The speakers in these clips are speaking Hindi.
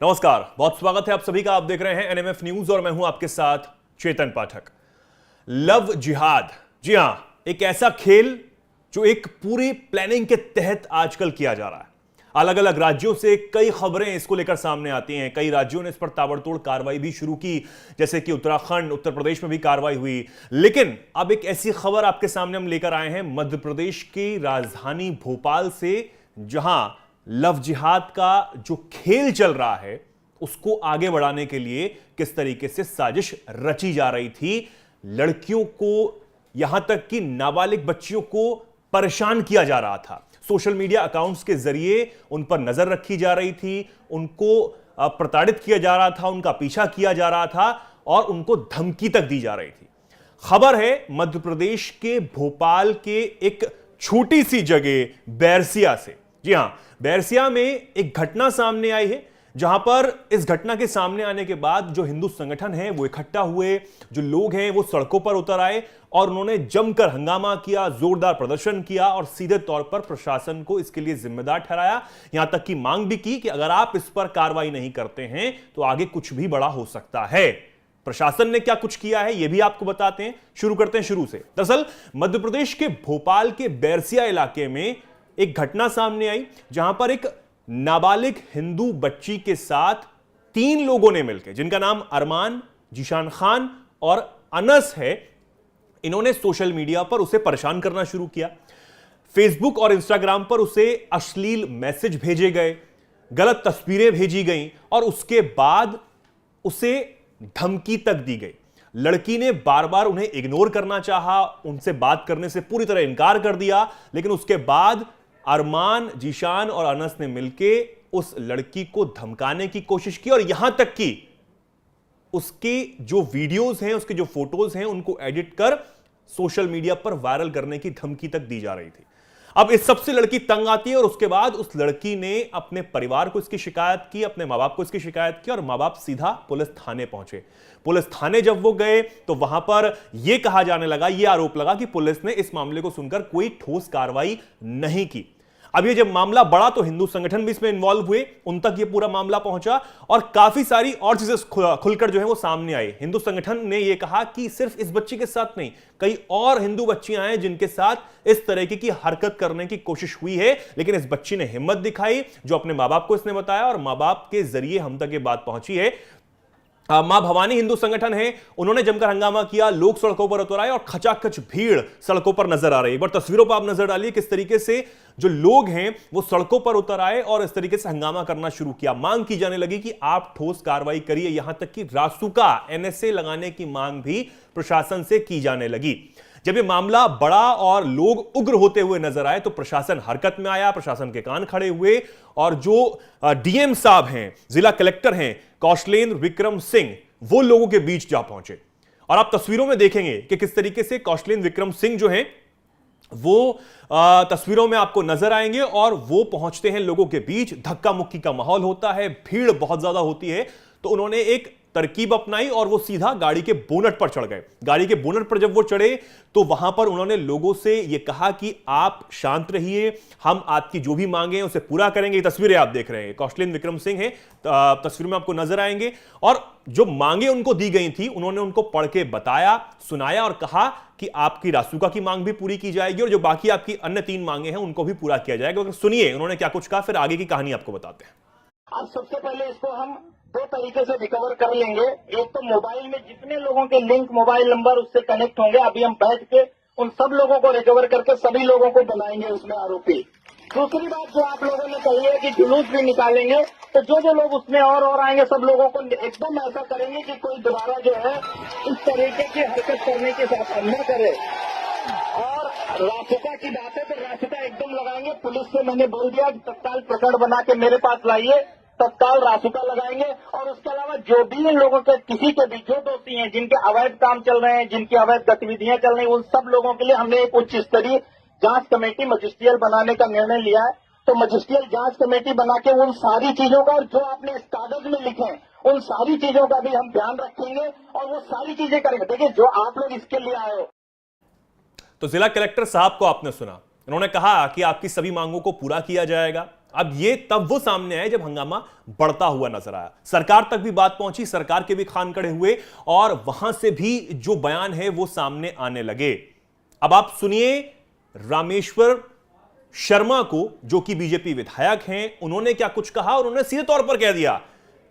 नमस्कार, बहुत स्वागत है आप सभी का। आप देख रहे हैं एनएमएफ न्यूज और मैं हूं आपके साथ चेतन पाठक। लव जिहाद, जी हां, एक ऐसा खेल जो एक पूरी प्लानिंग के तहत आजकल किया जा रहा है। अलग अलग राज्यों से कई खबरें इसको लेकर सामने आती हैं। कई राज्यों ने इस पर ताबड़तोड़ कार्रवाई भी शुरू की, जैसे कि उत्तराखंड, उत्तर प्रदेश में भी कार्रवाई हुई। लेकिन अब एक ऐसी खबर आपके सामने हम लेकर आए हैं मध्य प्रदेश की राजधानी भोपाल से, जहां लव जिहाद का जो खेल चल रहा है उसको आगे बढ़ाने के लिए किस तरीके से साजिश रची जा रही थी। लड़कियों को, यहां तक कि नाबालिग बच्चियों को परेशान किया जा रहा था। सोशल मीडिया अकाउंट्स के जरिए उन पर नजर रखी जा रही थी, उनको प्रताड़ित किया जा रहा था, उनका पीछा किया जा रहा था और उनको धमकी तक दी जा रही थी। खबर है मध्य प्रदेश के भोपाल के एक छोटी सी जगह बैरसिया से। जी हां, बैरसिया में एक घटना सामने आई है, जहां पर इस घटना के सामने आने के बाद जो हिंदू संगठन है वो इकट्ठा हुए, जो लोग हैं वो सड़कों पर उतर आए और उन्होंने जमकर हंगामा किया, जोरदार प्रदर्शन किया और सीधे तौर पर प्रशासन को इसके लिए जिम्मेदार ठहराया। यहां तक की मांग भी की कि अगर आप इस पर कार्रवाई नहीं करते हैं तो आगे कुछ भी बड़ा हो सकता है। प्रशासन ने क्या कुछ किया है यह भी आपको बताते हैं। शुरू करते हैं शुरू से। दरअसल मध्य प्रदेश के भोपाल के बैरसिया इलाके में एक घटना सामने आई, जहां पर एक नाबालिग हिंदू बच्ची के साथ 3 लोगों ने मिलकर, जिनका नाम अरमान, जीशान खान और अनस है, इन्होंने सोशल मीडिया पर उसे परेशान करना शुरू किया। फेसबुक और इंस्टाग्राम पर उसे अश्लील मैसेज भेजे गए, गलत तस्वीरें भेजी गईं और उसके बाद उसे धमकी तक दी गई। लड़की ने बार बार उन्हें इग्नोर करना चाहा, उनसे बात करने से पूरी तरह इनकार कर दिया, लेकिन उसके बाद अरमान, जीशान और अनस ने मिलकर उस लड़की को धमकाने की कोशिश की और यहां तक कि उसके जो वीडियोस हैं, उसके जो फोटोज हैं, उनको एडिट कर सोशल मीडिया पर वायरल करने की धमकी तक दी जा रही थी। अब इस सबसे लड़की तंग आती है और उसके बाद उस लड़की ने अपने परिवार को इसकी शिकायत की, अपने मां बाप को इसकी शिकायत की और मां बाप सीधा पुलिस थाने पहुंचे। पुलिस थाने जब वो गए तो वहां पर यह कहा जाने लगा, यह आरोप लगा कि पुलिस ने इस मामले को सुनकर कोई ठोस कार्रवाई नहीं की। अब ये जब मामला बढ़ा तो हिंदू संगठन भी इसमें इन्वॉल्व हुए, उन तक ये पूरा मामला पहुंचा और काफी सारी और चीजें खुलकर जो है वो सामने आई। हिंदू संगठन ने यह कहा कि सिर्फ इस बच्ची के साथ नहीं, कई और हिंदू बच्चियां हैं जिनके साथ इस तरीके की हरकत करने की कोशिश हुई है, लेकिन इस बच्ची ने हिम्मत दिखाई, जो अपने मां बाप को इसने बताया और मां बाप के जरिए हम तक ये बात पहुंची है। मां भवानी हिंदू संगठन है, उन्होंने जमकर हंगामा किया, लोग सड़कों पर उतर आए और खचाखच भीड़ सड़कों पर नजर आ रही है। एक बार तस्वीरों पर आप नजर डालिए किस तरीके से जो लोग हैं वो सड़कों पर उतर आए और इस तरीके से हंगामा करना शुरू किया। मांग की जाने लगी कि आप ठोस कार्रवाई करिए, यहां तक कि रासुका, एनएसए लगाने की मांग भी प्रशासन से की जाने लगी। जब ये मामला बढ़ा और लोग उग्र होते हुए नजर आए तो प्रशासन हरकत में आया, प्रशासन के कान खड़े हुए और जो डीएम साहब हैं, जिला कलेक्टर हैं कौशलेंद्र विक्रम सिंह, वो लोगों के बीच जा पहुंचे। और आप तस्वीरों में देखेंगे कि किस तरीके से कौशलेंद्र विक्रम सिंह जो हैं वो तस्वीरों में आपको नजर आएंगे और वो पहुंचते हैं लोगों के बीच। धक्का मुक्की का माहौल होता है, भीड़ बहुत ज्यादा होती है, तो उन्होंने एक तरकीब अपनाई और वो सीधा गाड़ी के बोनट पर चढ़ गए। गाड़ी के बोनट पर जब वो चढ़े तो वहां पर उन्होंने लोगों से ये कहा कि आप शांत रहिए, हम आपकी जो भी मांगे हैं उसे पूरा करेंगे। ये तस्वीरें आप देख रहे हैं, कौशलेंद्र विक्रम सिंह है, तस्वीर में आपको नजर आएंगे। और जो मांगे उनको दी गई थी उन्होंने उनको पढ़ के बताया, सुनाया और कहा कि आपकी रासुका की मांग भी पूरी की जाएगी और जो बाकी आपकी अन्य 3 मांगे हैं उनको भी पूरा किया जाएगा। सुनिए उन्होंने क्या कुछ कहा, फिर आगे की कहानी आपको बताते हैं। अब सबसे पहले इसको हम 2 तरीके से रिकवर कर लेंगे। एक तो मोबाइल में जितने लोगों के लिंक मोबाइल नंबर उससे कनेक्ट होंगे, अभी हम बैठ के उन सब लोगों को रिकवर करके सभी लोगों को बनाएंगे उसमें आरोपी। दूसरी बात जो आप लोगों ने कही है कि जुलूस भी निकालेंगे, तो जो लोग उसमें और आएंगे सब लोगों को एकदम ऐसा करेंगे कि कोई दोबारा जो है इस तरीके की हरकत करने के साथ न करे। और रासुका की बात है तो रासुका एकदम लगाएंगे। पुलिस से मैंने बोल दिया कि तत्काल प्रकरण बना के मेरे पास लाइए, तत्काल रासुका लगाएंगे। और उसके अलावा जो भी इन लोगों के किसी के भी जो दोषी हैं, जिनके अवैध काम चल रहे हैं, जिनकी अवैध गतिविधियां चल रही हैं, उन सब लोगों के लिए हमने एक उच्च स्तरीय जांच कमेटी मजिस्ट्रियल बनाने का निर्णय लिया है। तो मजिस्ट्रियल जांच कमेटी बना के उन सारी चीजों का और जो आपने इस कागज में लिखे हैं उन सारी चीजों का भी हम ध्यान रखेंगे और वो सारी चीजें करेंगे। देखिए जो आप लोग इसके लिए आए हो। तो जिला कलेक्टर साहब को आपने सुना, उन्होंने कहा कि आपकी सभी मांगों को पूरा किया जाएगा, अब ये तब वो सामने आए जब हंगामा बढ़ता हुआ नजर आया, सरकार तक भी बात पहुंची, सरकार के भी खान खड़े हुए और वहां से भी जो बयान है वो सामने आने लगे। अब आप सुनिए रामेश्वर शर्मा को, जो कि बीजेपी विधायक हैं, उन्होंने क्या कुछ कहा। और उन्होंने सीधे तौर पर कह दिया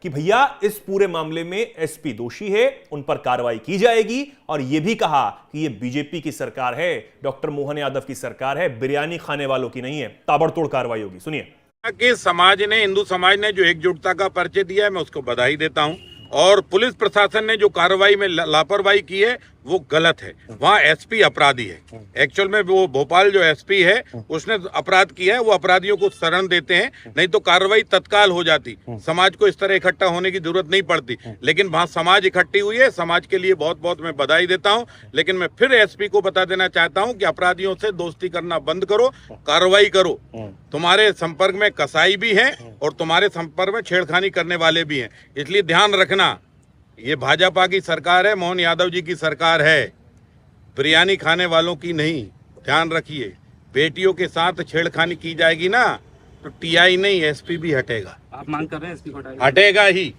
कि भैया इस पूरे मामले में एसपी दोषी है, उन पर कार्रवाई की जाएगी। और यह भी कहा कि यह बीजेपी की सरकार है, डॉक्टर मोहन यादव की सरकार है, बिरयानी खाने वालों की नहीं है, ताबड़तोड़ कार्रवाई होगी। सुनिए। कि समाज ने, हिंदू समाज ने जो एकजुटता का परिचय दिया है, मैं उसको बधाई देता हूं। और पुलिस प्रशासन ने जो कार्रवाई में लापरवाही की है वो गलत है। वहाँ एसपी अपराधी है। एक्चुअल में वो भोपाल जो एसपी है उसने अपराध किया है, वो अपराधियों को शरण देते हैं, नहीं तो कार्रवाई तत्काल हो जाती। समाज को इस तरह इकट्ठा होने की जरूरत नहीं पड़ती, लेकिन वहाँ समाज इकट्ठी हुई है। समाज के लिए बहुत बहुत मैं बधाई देता हूँ। लेकिन मैं फिर एसपी को बता देना चाहता हूँ कि अपराधियों से दोस्ती करना बंद करो, कार्रवाई करो। तुम्हारे संपर्क में कसाई भी है और तुम्हारे संपर्क में छेड़खानी करने वाले भी हैं, इसलिए ध्यान रखना। ये भाजपा की सरकार है, मोहन यादव जी की सरकार है, बिरयानी खाने वालों की नहीं। ध्यान रखिए, बेटियों के साथ छेड़खानी की जाएगी ना तो टीआई नहीं एसपी भी हटेगा। आप मांग कर रहे हैं एसपी को हटेगा ही।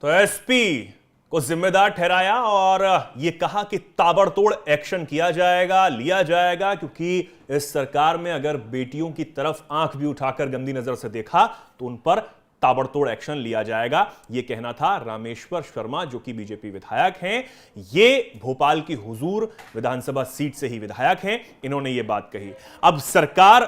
तो एसपी को जिम्मेदार ठहराया और यह कहा कि ताबड़तोड़ एक्शन किया जाएगा, लिया जाएगा, क्योंकि इस सरकार में अगर बेटियों की तरफ आंख भी उठाकर गंदी नजर से देखा तो उन पर ताबड़तोड़ एक्शन लिया जाएगा। यह कहना था रामेश्वर शर्मा, जो कि बीजेपी विधायक हैं। ये भोपाल की हुजूर विधानसभा सीट से ही विधायक हैं, इन्होंने यह बात कही। अब सरकार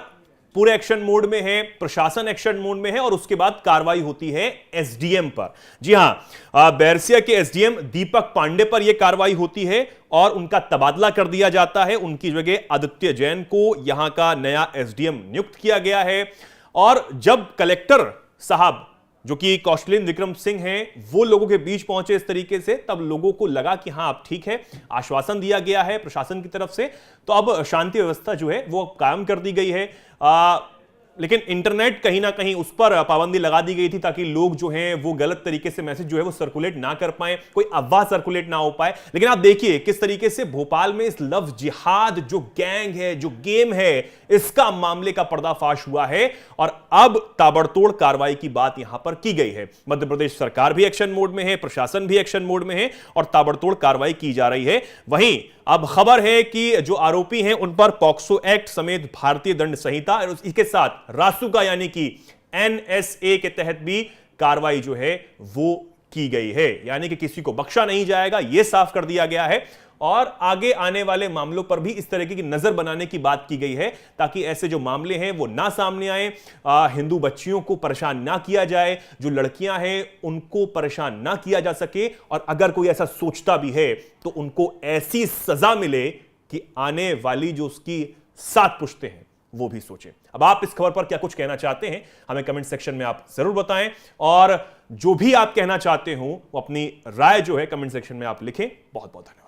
पूरे एक्शन मोड में है, प्रशासन एक्शन मोड में है और उसके बाद कार्रवाई होती है एसडीएम पर। जी हां, बैरसिया के एसडीएम दीपक पांडे पर यह कार्रवाई होती है और उनका तबादला कर दिया जाता है। उनकी जगह आदित्य जैन को यहां का नया एसडीएम नियुक्त किया गया है। और जब कलेक्टर साहब, जो कि कौशलेंद्र विक्रम सिंह हैं, वो लोगों के बीच पहुंचे इस तरीके से, तब लोगों को लगा कि हां अब ठीक है, आश्वासन दिया गया है प्रशासन की तरफ से, तो अब शांति व्यवस्था जो है वो कायम कर दी गई है। लेकिन इंटरनेट कहीं ना कहीं उस पर पाबंदी लगा दी गई थी ताकि लोग जो हैं वो गलत तरीके से मैसेज जो है वो सर्कुलेट ना कर पाए, कोई अफवाह सर्कुलेट ना हो पाए। लेकिन आप देखिए किस तरीके से भोपाल में इस लव जिहाद जो गैंग है, जो गेम है, इसका मामले का पर्दाफाश हुआ है और अब ताबड़तोड़ कार्रवाई की बात यहां पर की गई है। मध्य प्रदेश सरकार भी एक्शन मोड में है, प्रशासन भी एक्शन मोड में है और ताबड़तोड़ कार्रवाई की जा रही है। वहीं अब खबर है कि जो आरोपी हैं उन पर पॉक्सो एक्ट समेत भारतीय दंड संहिता और इसके साथ रासुका यानी कि एनएसए के तहत भी कार्रवाई जो है वो की गई है। यानी कि किसी को बख्शा नहीं जाएगा, यह साफ कर दिया गया है। और आगे आने वाले मामलों पर भी इस तरीके की नजर बनाने की बात की गई है ताकि ऐसे जो मामले हैं वो ना सामने आए, हिंदू बच्चियों को परेशान ना किया जाए, जो लड़कियां हैं उनको परेशान ना किया जा सके। और अगर कोई ऐसा सोचता भी है तो उनको ऐसी सजा मिले कि आने वाली जो उसकी 7 पुश्तें हैं वो भी सोचें। अब आप इस खबर पर क्या कुछ कहना चाहते हैं हमें कमेंट सेक्शन में आप जरूर बताएं और जो भी आप कहना चाहते हो वो अपनी राय जो है कमेंट सेक्शन में आप लिखें। बहुत बहुत धन्यवाद।